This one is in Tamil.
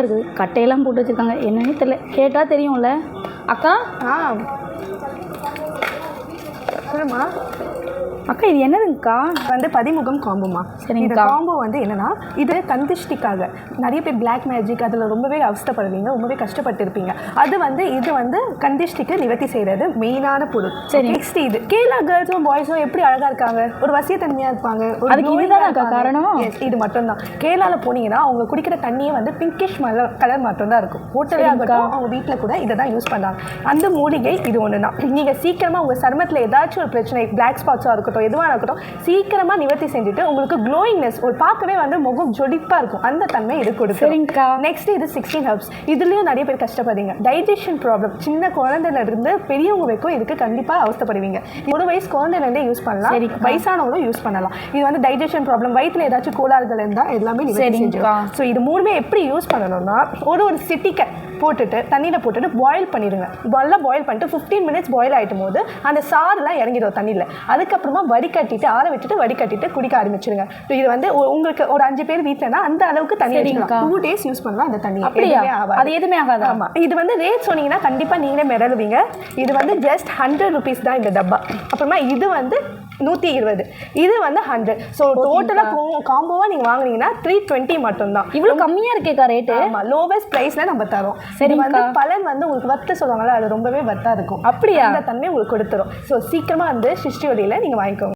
இருக்குது. கட்டையெல்லாம் போட்டு வச்சுருக்காங்க. என்னன்னே தெரியல. கேட்டால் தெரியும்ல. அக்கா சொல்லுமா அக்கா, இது என்னதுங்கக்கா? வந்து பதிமுகம் காம்போமா. சரிங்க. இந்த காம்போ வந்து என்னன்னா, இது கந்திஷ்டிக்காக நிறைய பேர் பிளாக் மேஜிக் அதில் ரொம்பவே அவஸ்தைப்படுவீங்க, ரொம்பவே கஷ்டப்பட்டுருப்பீங்க. இது வந்து கந்திஷ்டிக்கு நிவர்த்தி செய்கிறது மெயினான பொருள். சரி. நெக்ஸ்ட் இது கேரளா கேர்ள்ஸும் பாய்ஸும் எப்படி அழகாக இருக்காங்க, ஒரு வசியத்தன்மையாக இருப்பாங்க. அதுக்கு இதுதானக்கா காரணம்? இது மட்டும்தான். கேரளாவில் போனீங்கன்னா அவங்க குடிக்கிற தண்ணியே வந்து பிங்கிஷ் கலர் மட்டும்தான் இருக்கும். ஹோட்டலே ஆகட்டும், அவங்க வீட்டில் கூட இதை தான் யூஸ் பண்ணுறாங்க. அந்த மூலிகை இது ஒன்று தான். நீங்கள் சீக்கிரமாக உங்கள் சருமத்தில் ஏதாச்சும் ஒரு பிரச்சனை, பிளாக் ஸ்பாட்ஸாக இருக்கட்டும், எதுவாக இருக்கட்டும், சீக்கிரமா நிவர்த்தி செஞ்சுட்டு உங்களுக்கு க்ளோயிங்னஸ், ஒரு பார்க்கவே வந்து முகம் ஜொலிப்பா இருக்கும், அந்த தன்மை இது கொடுக்கும். சரிங்கக்கா. நெக்ஸ்ட் இது 16 ஹெர்ப்ஸ். இதுலயும் நிறைய பேர் கஷ்டப்படுறீங்க. டைஜஷன் ப்ராப்ளம், சின்ன குழந்தைல இருந்து பெரியவங்க வரைக்கும் இதுக்கு கண்டிப்பா அவஸ்தைப்படுவீங்க. 1 வயசு குழந்தைலேருந்தே யூஸ் பண்ணலாம், வயசானவங்களும் யூஸ் பண்ணலாம். இது வந்து டைஜஷன் ப்ராப்ளம், வயிற்றுல ஏதாச்சும் கோளாறுகள் இருந்தால் எல்லாமே நிவர்த்தி செஞ்சிடும். ஸோ இது மூணுமே எப்படி யூஸ் பண்ணணும்னா, ஒரு சிட்டிக்கை போட்டுட்டு தண்ணியில் போட்டுட்டு பாயில் பண்ணிடுங்க. நல்லா பாயில் பண்ணிட்டு 15 மினிட்ஸ் பாயில் ஆகிட்டும் போது அந்த சாறுலாம் இறங்கிடும் தண்ணியில். அதுக்கப்புறமா வடிகட்டிட்டு ஆற வச்சுட்டு வடிகட்டிட்டு குடிக்க ஆரம்பிச்சிடுங்க. இது வந்து உங்களுக்கு ஒரு 5 பேர் வீட்டிலனா அந்த அளவுக்கு தண்ணி வச்சுக்கலாம். 2 days யூஸ் பண்ணலாம் அந்த தண்ணி. அது எதுவுமே ஆகாது. ஆமாம். இது வந்து ரேட் சொன்னீங்கன்னா கண்டிப்பாக நீங்களே மிரளுவீங்க. இது வந்து ஜஸ்ட் 100 rupees தான் இந்த டப்பா. அப்புறமா இது வந்து 120, இது வந்து 100. ஸோ டோட்டலாக காம்போவாக நீங்கள் வாங்குனீங்கன்னா 320 மட்டும்தான். இவ்வளோ கம்மியாக இருக்கேக்கா ரேட்டு? ஆமாம், லோவஸ்ட் ப்ரைஸில் நம்ம தரோம். சரி வந்து பலன் வந்து உங்களுக்கு வத்து சொல்லுவாங்கல்ல, அது ரொம்பவே வத்தா இருக்கும். அப்படியா? அந்த தன்மை உங்களுக்கு கொடுத்துரும். ஸோ சீக்கிரமாக வந்து சிருஷ்டி ஒளியில் நீங்கள் வாங்கிக்கோங்க.